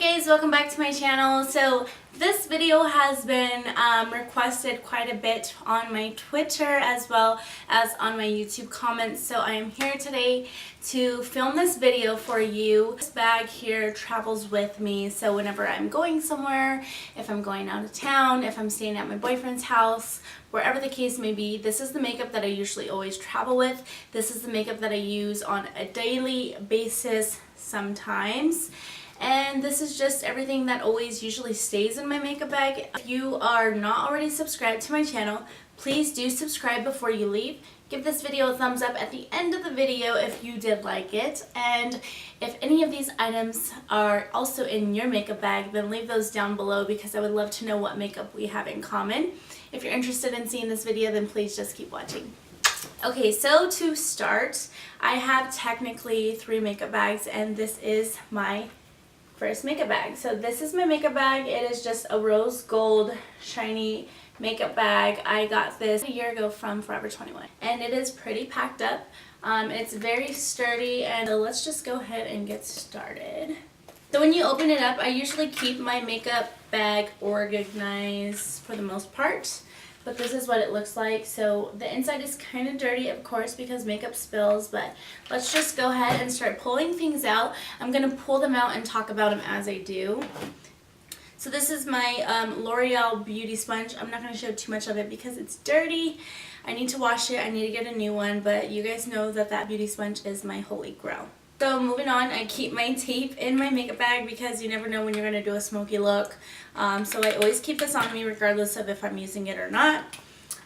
guys, welcome back to my channel. So this video has been requested quite a bit on my Twitter as well as on my YouTube comments. So I am here today to film this video for you. This bag here travels with me. So whenever I'm going somewhere, if I'm going out of town, if I'm staying at my boyfriend's house, wherever the case may be, this is the makeup that I usually always travel with. This is the makeup that I use on a daily basis sometimes. And this is just everything that always usually stays in my makeup bag. If you are not already subscribed to my channel, please do subscribe before you leave. Give this video a thumbs up at the end of the video if you did like it. And if any of these items are also in your makeup bag, then leave those down below because I would love to know what makeup we have in common. If you're interested in seeing this video, then please just keep watching. Okay, so to start, I have technically 3 makeup bags, and this is my first makeup bag. So this is my makeup bag. It is just a rose gold shiny makeup bag. I got this a year ago from Forever 21, and it is pretty packed up. It's very sturdy, and let's just go ahead and get started. So when you open it up, I usually keep my makeup bag organized for the most part, but this is what it looks like. So the inside is kind of dirty, of course, because makeup spills, but let's just go ahead and start pulling things out. I'm going to pull them out and talk about them as I do. So this is my L'Oreal Beauty Sponge. I'm not going to show too much of it because it's dirty. I need to wash it. I need to get a new one, but you guys know that that beauty sponge is my holy grail. So moving on, I keep my tape in my makeup bag because you never know when you're going to do a smoky look. So I always keep this on me regardless of if I'm using it or not.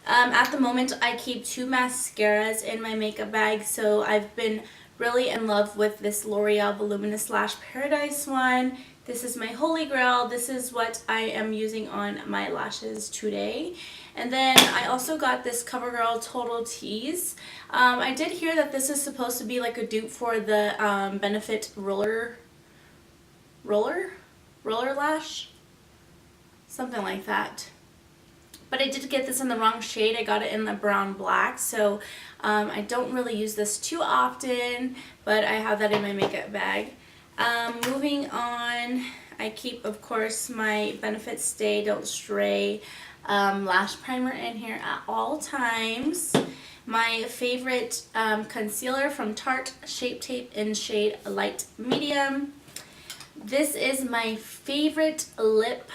At the moment, I keep 2 mascaras in my makeup bag. So I've been really in love with this L'Oreal Voluminous Lash Paradise one. This is my holy grail. This is what I am using on my lashes today. And then I also got this CoverGirl Total Tease. I did hear that this is supposed to be like a dupe for the Benefit Roller Lash? Something like that. But I did get this in the wrong shade. I got it in the brown black, so I don't really use this too often, but I have that in my makeup bag. Moving on, I keep, of course, my Benefit Stay Don't Stray lash primer in here at all times. My favorite concealer from Tarte, Shape Tape in shade Light Medium. This is my favorite lip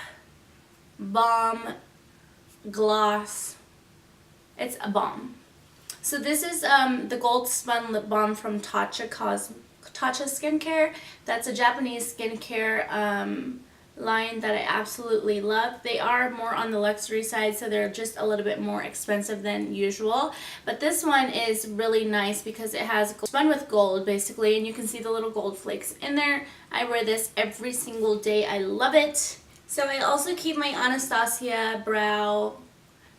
balm gloss. It's a balm. So this is the Gold Spun Lip Balm from Tatcha Skincare. That's a Japanese skincare line that I absolutely love. They are more on the luxury side, so they're just a little bit more expensive than usual. But this one is really nice because it has spun with gold basically, and you can see the little gold flakes in there. I wear this every single day. I love it. So I also keep my Anastasia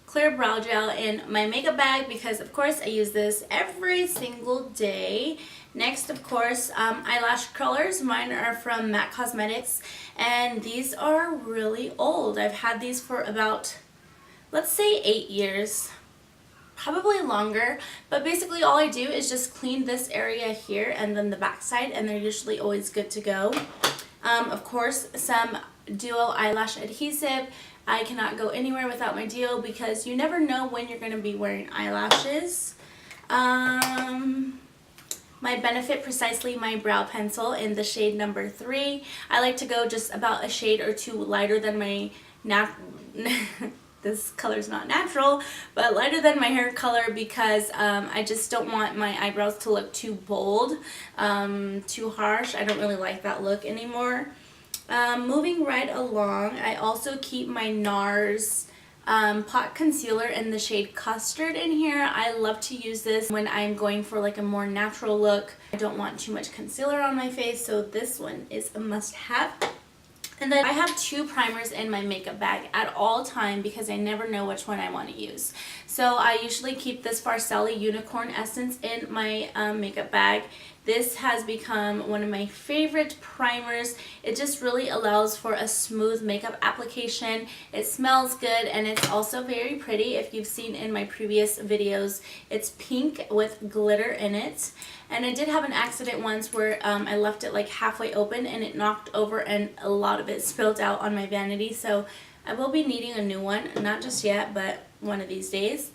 Clear Brow Gel in my makeup bag because, of course, I use this every single day. Next, of course, eyelash curlers. Mine are from MAC Cosmetics, and these are really old. I've had these for about, let's say, 8 years. Probably longer, but basically all I do is just clean this area here and then the back side, and they're usually always good to go. Of course, some Duo eyelash adhesive. I cannot go anywhere without my Duo because you never know when you're going to be wearing eyelashes. My Benefit Precisely My Brow Pencil in the shade number 3. I like to go just about a shade or 2 lighter than my this color's not natural, but lighter than my hair color because I just don't want my eyebrows to look too bold, too harsh. I don't really like that look anymore. Moving right along, I also keep my NARS pot concealer in the shade Custard in here. I love to use this when I'm going for like a more natural look. I don't want too much concealer on my face, so this one is a must-have. And then I have 2 primers in my makeup bag at all time because I never know which one I want to use. So I usually keep this Farcelli Unicorn Essence in my makeup bag. This has become one of my favorite primers. It just really allows for a smooth makeup application. It smells good and it's also very pretty. If you've seen in my previous videos, it's pink with glitter in it. And I did have an accident once where I left it like halfway open and it knocked over and a lot of it spilled out on my vanity. So I will be needing a new one, not just yet, but one of these days.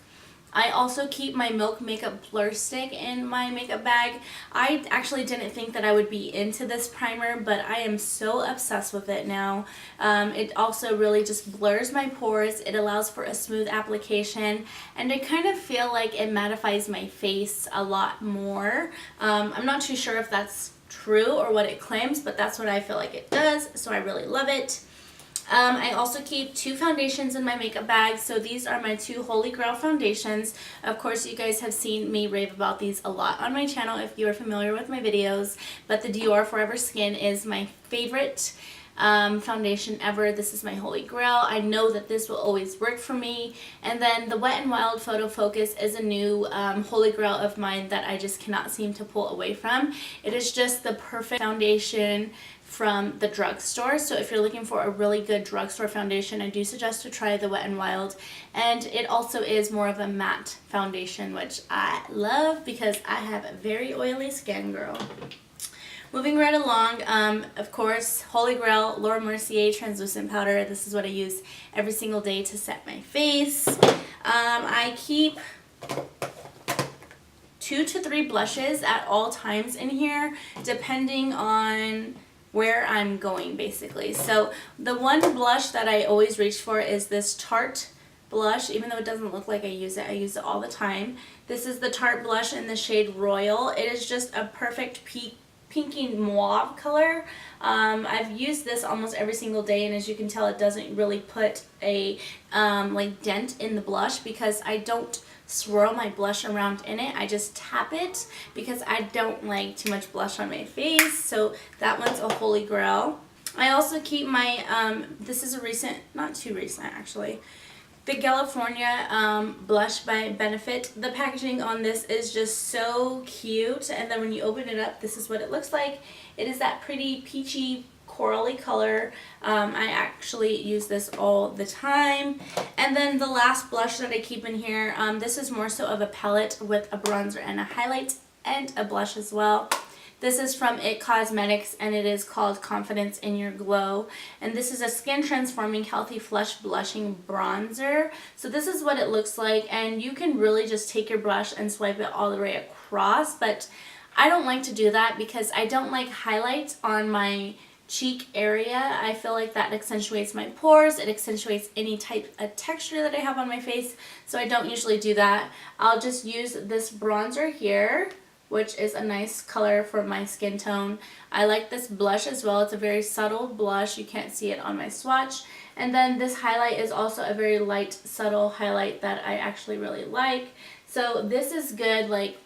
I also keep my Milk Makeup Blur Stick in my makeup bag. I actually didn't think that I would be into this primer, but I am so obsessed with it now. It also really just blurs my pores. It allows for a smooth application, and I kind of feel like it mattifies my face a lot more. I'm not too sure if that's true or what it claims, but that's what I feel like it does, so I really love it. I also keep 2 foundations in my makeup bag. So these are my 2 Holy Grail foundations. Of course, you guys have seen me rave about these a lot on my channel if you are familiar with my videos. But the Dior Forever Skin is my favorite foundation ever. This is my Holy Grail. I know that this will always work for me. And then the Wet n Wild Photo Focus is a new Holy Grail of mine that I just cannot seem to pull away from. It is just the perfect foundation from the drugstore. So if you're looking for a really good drugstore foundation, I do suggest to try the Wet n Wild. And it also is more of a matte foundation, which I love because I have a very oily skin, girl. Moving right along, of course, Holy Grail Laura Mercier translucent powder. This is what I use every single day to set my face. I keep 2 to 3 blushes at all times in here, depending on where I'm going, basically. So the one blush that I always reach for is this Tarte blush. Even though it doesn't look like I use it all the time. This is the Tarte blush in the shade Royal. It is just a perfect pinky mauve color. I've used this almost every single day, and as you can tell, it doesn't really put a like dent in the blush because I don't swirl my blush around in it. I just tap it because I don't like too much blush on my face. So that one's a Holy Grail. I also keep my, this is a recent, not too recent actually, Big California blush by Benefit. The packaging on this is just so cute, and then when you open it up, this is what it looks like. It is that pretty peachy corally color. I actually use this all the time. And then the last blush that I keep in here, this is more so of a palette with a bronzer and a highlight and a blush as well. This is from IT Cosmetics, and it is called Confidence in Your Glow. And this is a skin transforming healthy flush blushing bronzer. So this is what it looks like, and you can really just take your brush and swipe it all the way across, but I don't like to do that because I don't like highlight on my cheek area. I feel like that accentuates my pores. It accentuates any type of texture that I have on my face, so I don't usually do that. I'll just use this bronzer here, which is a nice color for my skin tone. I like this blush as well. It's a very subtle blush. You can't see it on my swatch. And then this highlight is also a very light, subtle highlight that I actually really like. So this is good like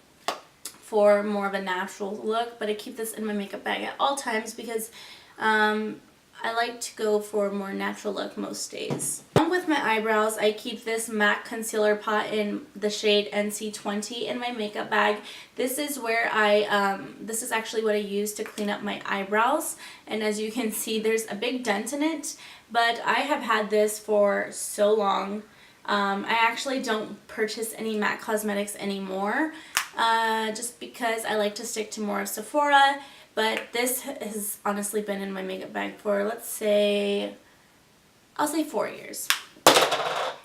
for more of a natural look, but I keep this in my makeup bag at all times because I like to go for a more natural look most days. Along with my eyebrows, I keep this MAC concealer pot in the shade NC20 in my makeup bag. This is where this is actually what I use to clean up my eyebrows. And as you can see, there's a big dent in it, but I have had this for so long. I actually don't purchase any MAC Cosmetics anymore, just because I like to stick to more of Sephora. But this has honestly been in my makeup bag for, let's say, I'll say 4 years.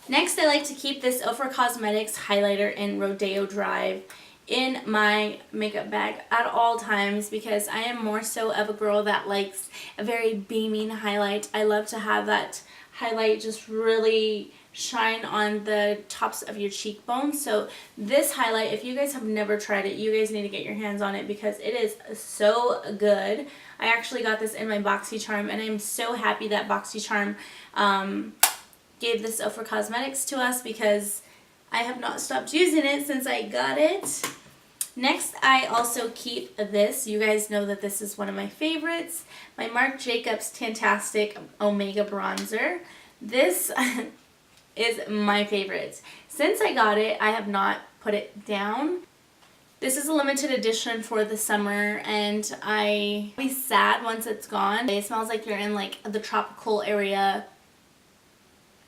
Next, I like to keep this Ofra Cosmetics highlighter in Rodeo Drive in my makeup bag at all times because I am more so of a girl that likes a very beaming highlight. I love to have that highlight just really shine on the tops of your cheekbones. So this highlight, if you guys have never tried it, you guys need to get your hands on it because it is so good. I actually got this in my BoxyCharm, and I'm so happy that BoxyCharm gave this Ofra Cosmetics to us because I have not stopped using it since I got it. Next, I also keep this. You guys know that this is one of my favorites. My Marc Jacobs Tantastic Omega Bronzer. This is my favorite. Since I got it, I have not put it down. This is a limited edition for the summer, and I'll be sad once it's gone. It smells like you're in like the tropical area,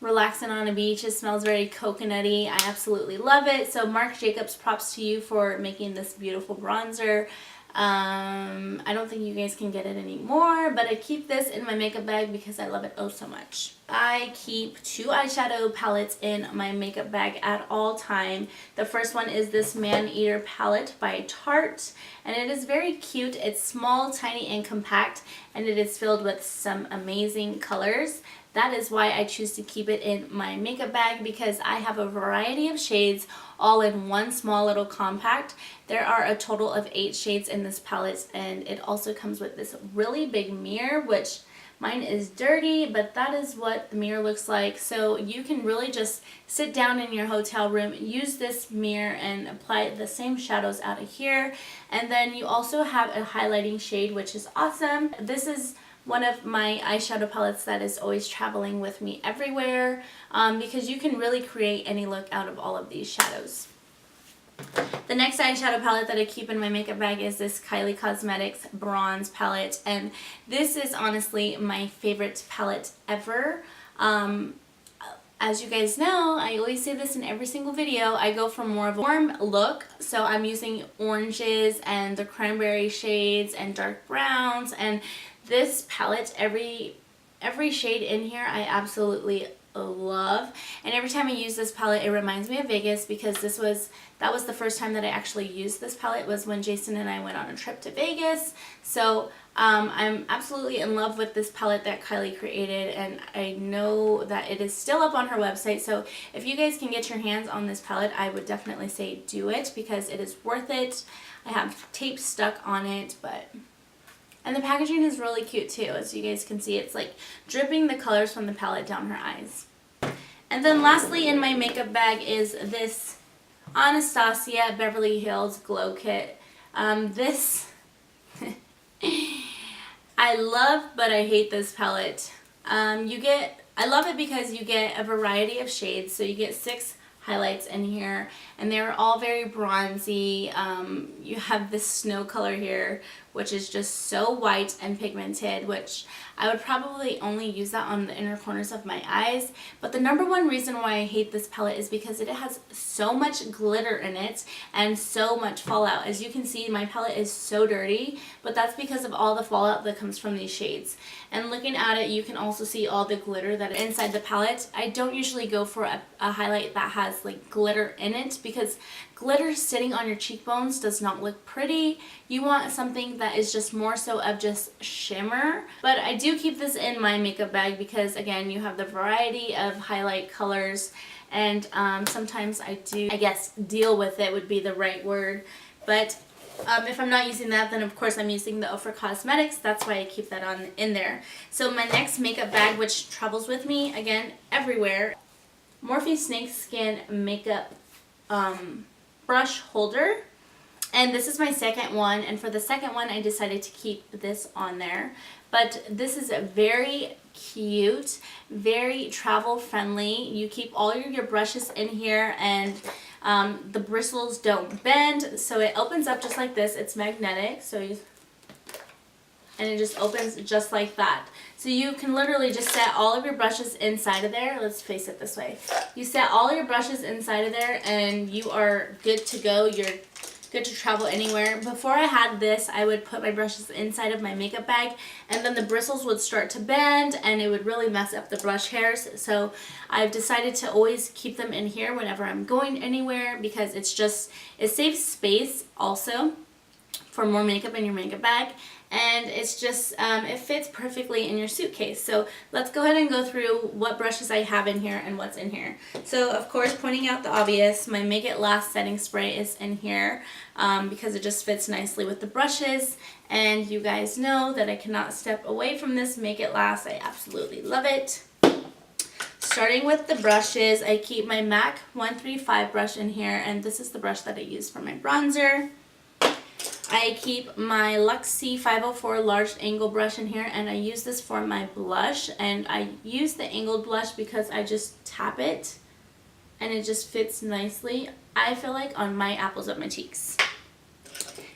relaxing on a beach. It smells very coconutty. I absolutely love it. So Marc Jacobs, props to you for making this beautiful bronzer. I don't think you guys can get it anymore, but I keep this in my makeup bag because I love it oh so much. I keep 2 eyeshadow palettes in my makeup bag at all time. The first one is this Man Eater palette by Tarte, and it is very cute. It's small, tiny, and compact, and it is filled with some amazing colors. That is why I choose to keep it in my makeup bag, because I have a variety of shades all in one small little compact. There are a total of 8 shades in this palette, and it also comes with this really big mirror, which mine is dirty, but that is what the mirror looks like. So you can really just sit down in your hotel room, use this mirror, and apply the same shadows out of here. And then you also have a highlighting shade, which is awesome. This is one of my eyeshadow palettes that is always traveling with me everywhere, because you can really create any look out of all of these shadows. The next eyeshadow palette that I keep in my makeup bag is this Kylie Cosmetics bronze palette, and this is honestly my favorite palette ever. As you guys know, I always say this in every single video, I go for more of a warm look, so I'm using oranges and the cranberry shades and dark browns, and this palette, every shade in here I absolutely love. And every time I use this palette, it reminds me of Vegas, because that was the first time that I actually used this palette, was when Jason and I went on a trip to Vegas. So I'm absolutely in love with this palette that Kylie created, and I know that it is still up on her website. So if you guys can get your hands on this palette, I would definitely say do it, because it is worth it. I have tape stuck on it, and the packaging is really cute too. As you guys can see, it's like dripping the colors from the palette down her eyes. And then lastly in my makeup bag is this Anastasia Beverly Hills Glow Kit. This I love, but I hate this palette. I love it because you get a variety of shades. So you get 6 highlights in here, and they're all very bronzy. You have this snow color here, which is just so white and pigmented, which I would probably only use that on the inner corners of my eyes. But the #1 reason why I hate this palette is because it has so much glitter in it and so much fallout. As you can see, my palette is so dirty, but that's because of all the fallout that comes from these shades. And looking at it, you can also see all the glitter that is inside the palette. I don't usually go for a highlight that has like glitter in it, because glitter sitting on your cheekbones does not look pretty. You want something that is just more so of just shimmer. But I do keep this in my makeup bag because, again, you have the variety of highlight colors, and sometimes I do, I guess, deal with it would be the right word. But if I'm not using that, then of course I'm using the Ofra Cosmetics. That's why I keep that in there. So my next makeup bag, which travels with me, again, everywhere, Morphe Snakeskin makeup brush holder. And this is my second one, and for the second one I decided to keep this on there. But this is a very cute, very travel friendly. You keep all your brushes in here, and the bristles don't bend, so it opens up just like this. It's magnetic, and it just opens just like that. So you can literally just set all of your brushes inside of there. Let's face it this way. You set all your brushes inside of there and you are good to go. You're good to travel anywhere. Before I had this, I would put my brushes inside of my makeup bag, and then the bristles would start to bend and it would really mess up the brush hairs. So I've decided to always keep them in here whenever I'm going anywhere, because it saves space also for more makeup in your makeup bag, and it's just it fits perfectly in your suitcase. So let's go ahead and go through what brushes I have in here and what's in here. So of course, pointing out the obvious, my Make It Last setting spray is in here because it just fits nicely with the brushes, and you guys know that I cannot step away from this Make It Last. I absolutely love it. Starting with the brushes, I keep my MAC 135 brush in here, and this is the brush that I use for my bronzer. I keep my Luxie 504 large angle brush in here, and I use this for my blush, and I use the angled blush because I just tap it and it just fits nicely, I feel like, on my apples of my cheeks.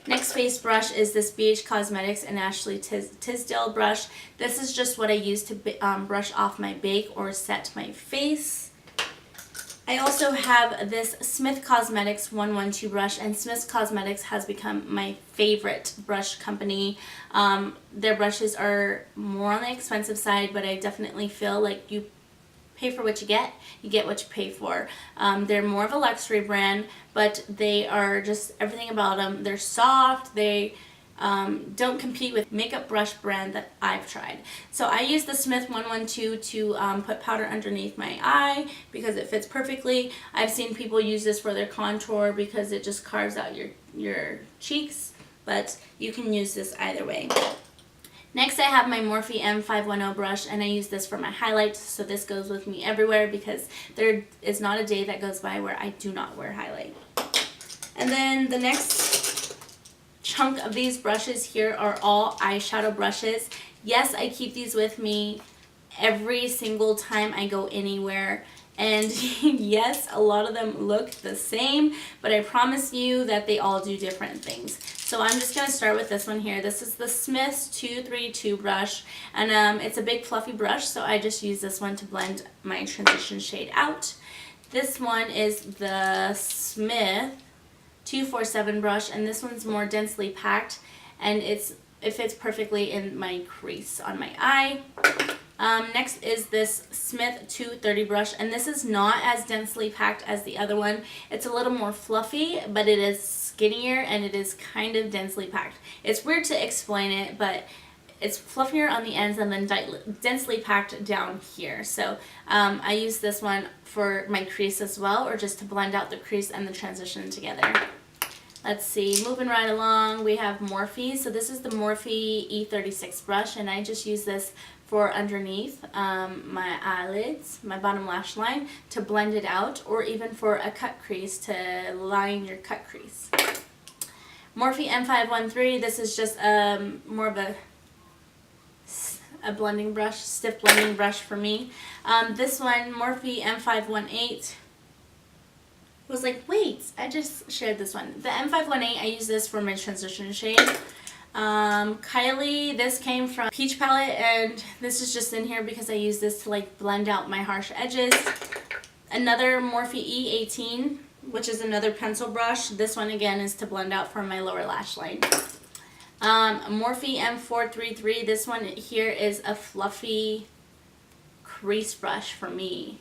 Next face brush is this BH Cosmetics and Ashley Tisdale brush. This is just what I use to brush off my bake or set my face. I also have this Smith Cosmetics 112 brush, and Smith Cosmetics has become my favorite brush company. Their brushes are more on the expensive side, but I definitely feel like you pay for what you get what you pay for. They're more of a luxury brand, but they are just everything about them. They're soft, they don't compete with makeup brush brand that I've tried. So I use the Smith 112 to put powder underneath my eye because it fits perfectly. I've seen people use this for their contour because it just carves out your cheeks, but you can use this either way. Next, I have my Morphe M510 brush, and I use this for my highlights, so this goes with me everywhere because there is not a day that goes by where I do not wear highlight. And then the next chunk of these brushes here are all eyeshadow brushes. Yes, I keep these with me every single time I go anywhere. And yes, a lot of them look the same, but I promise you that they all do different things. So I'm just going to start with this one here. This is the Smith's 232 brush, and it's a big fluffy brush, so I just use this one to blend my transition shade out. This one is the Smith 247 brush, and this one's more densely packed, and it fits perfectly in my crease on my eye. Next is this Smith 230 brush, and this is not as densely packed as the other one. It's a little more fluffy, but it is skinnier and it is kind of densely packed. It's weird to explain it, but it's fluffier on the ends and then densely packed down here. So I use this one for my crease as well, or just to blend out the crease and the transition together. Let's see, moving right along, we have Morphe. So this is the Morphe E36 brush, and I just use this for underneath my eyelids, my bottom lash line, to blend it out, or even for a cut crease to line your cut crease. Morphe M513, this is just more of a blending brush, stiff blending brush for me. This one, Morphe M518, was like, wait, I just shared this one. The M518, I use this for my transition shade. Kylie, this came from Peach Palette, and this is just in here because I use this to like blend out my harsh edges. Another Morphe E18, which is another pencil brush. This one again is to blend out for my lower lash line. Morphe M433, this one here is a fluffy crease brush for me.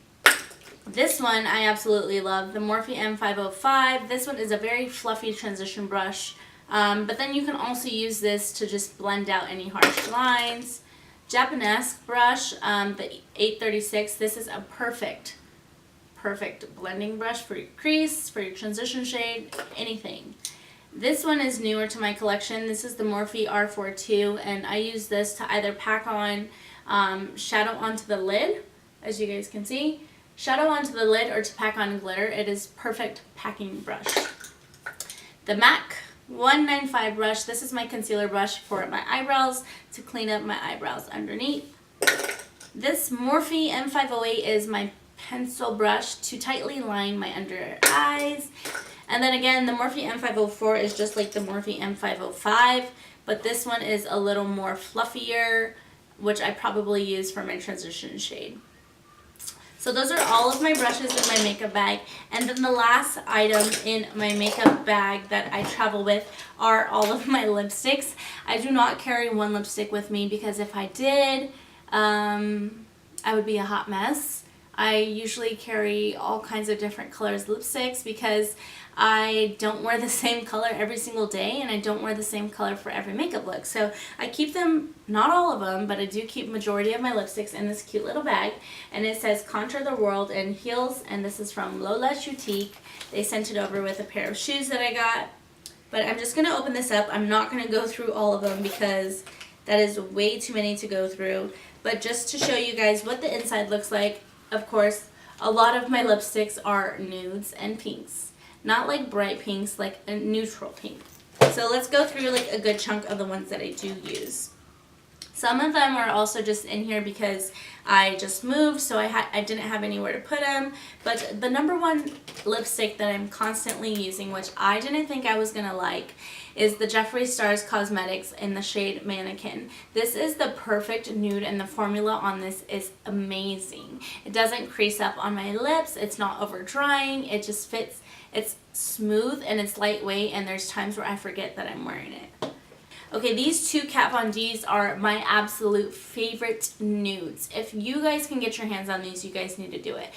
This one I absolutely love, the Morphe M505. This one is a very fluffy transition brush, but then you can also use this to just blend out any harsh lines. Japanese brush, the 836. This is a perfect blending brush for your crease, for your transition shade, anything. This one is newer to my collection. This is the Morphe R42, and I use this to either pack on shadow onto the lid, as you guys can see, shadow onto the lid, or to pack on glitter. It is perfect packing brush. The MAC 195 brush. This is my concealer brush for my eyebrows, to clean up my eyebrows underneath. This Morphe M508 is my pencil brush to tightly line my under eyes. And then again, the Morphe M504 is just like the Morphe M505, but this one is a little more fluffier, which I probably use for my transition shade. So those are all of my brushes in my makeup bag. And then the last item in my makeup bag that I travel with are all of my lipsticks. I do not carry one lipstick with me because if I did, I would be a hot mess. I usually carry all kinds of different colors lipsticks because I don't wear the same color every single day, and I don't wear the same color for every makeup look. So I keep them, not all of them, but I do keep majority of my lipsticks in this cute little bag, and it says Contour the World in heels, and this is from Lola Choutique. They sent it over with a pair of shoes that I got, but I'm just going to open this up. I'm not going to go through all of them because that is way too many to go through, but just to show you guys what the inside looks like. Of course, a lot of my lipsticks are nudes and pinks. Not like bright pinks, like a neutral pink. So let's go through like a good chunk of the ones that I do use. Some of them are also just in here because I just moved, so I didn't have anywhere to put them. But the number one lipstick that I'm constantly using, which I didn't think I was going to like, is the Jeffree Stars Cosmetics in the shade Mannequin. This is the perfect nude, and the formula on this is amazing. It doesn't crease up on my lips. It's not over drying. It just fits. It's smooth and it's lightweight, and there's times where I forget that I'm wearing it. Okay, these two Kat Von D's are my absolute favorite nudes. If you guys can get your hands on these, you guys need to do it.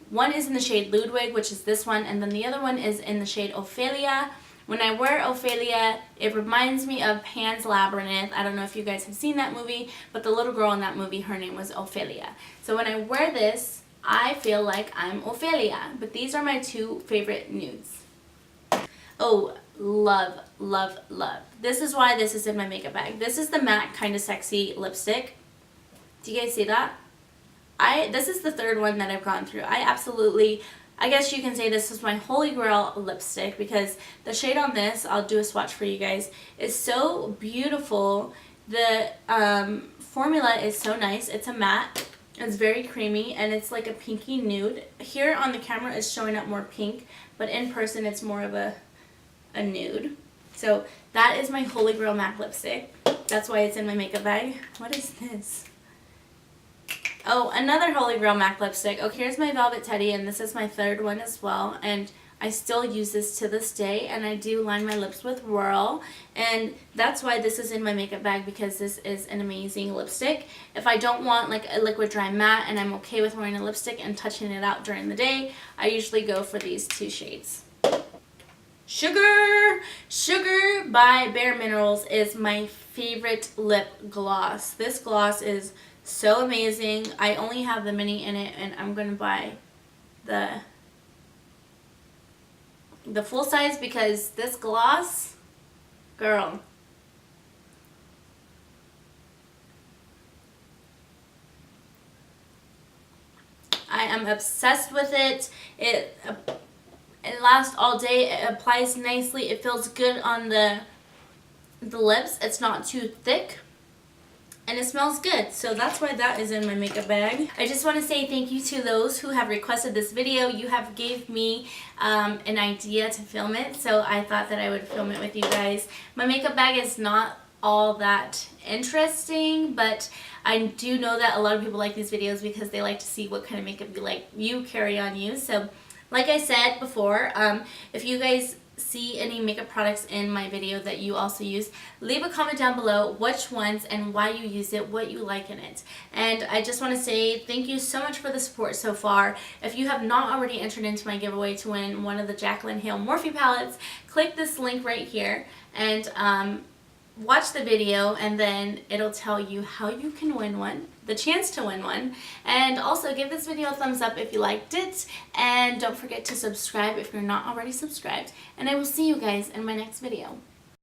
One is in the shade Ludwig, which is this one, and then the other one is in the shade Ophelia. When I wear Ophelia, it reminds me of Pan's Labyrinth. I don't know if you guys have seen that movie, but the little girl in that movie, her name was Ophelia. So when I wear this, I feel like I'm Ophelia. But these are my two favorite nudes. Oh, love, love, love. This is why this is in my makeup bag. This is the MAC Kinda Sexy lipstick. Do you guys see that? This is the third one that I've gone through. I guess you can say this is my holy grail lipstick, because the shade on this, I'll do a swatch for you guys, is so beautiful. The formula is so nice. It's a matte. It's very creamy, and it's like a pinky nude. Here on the camera it's showing up more pink, but in person it's more of a nude. So that is my holy grail MAC lipstick. That's why it's in my makeup bag. What is this? Oh, another holy grail MAC lipstick. Okay, here's my Velvet Teddy, and this is my third one as well, and I still use this to this day, and I do line my lips with Whirl, and that's why this is in my makeup bag, because this is an amazing lipstick. If I don't want like a liquid dry matte and I'm okay with wearing a lipstick and touching it out during the day, I usually go for these two shades. Sugar by Bare Minerals is my favorite lip gloss. This gloss is so amazing. I only have the mini in it, and I'm going to buy the full size, because this gloss, girl. I am obsessed with it. It lasts all day. It applies nicely. It feels good on the lips. It's not too thick. And it smells good, so that's why that is in my makeup bag. I just want to say thank you to those who have requested this video. You have gave me an idea to film it, so I thought that I would film it with you guys. My makeup bag is not all that interesting, but I do know that a lot of people like these videos because they like to see what kind of makeup you carry on you. So like I said before, if you guys see any makeup products in my video that you also use, leave a comment down below which ones and why you use it, what you like in it. And I just want to say thank you so much for the support so far. If you have not already entered into my giveaway to win one of the Jaclyn Hill Morphe palettes, click this link right here and watch the video, and then it'll tell you how you can win one, the chance to win one. And also give this video a thumbs up if you liked it, and don't forget to subscribe if you're not already subscribed, and I will see you guys in my next video.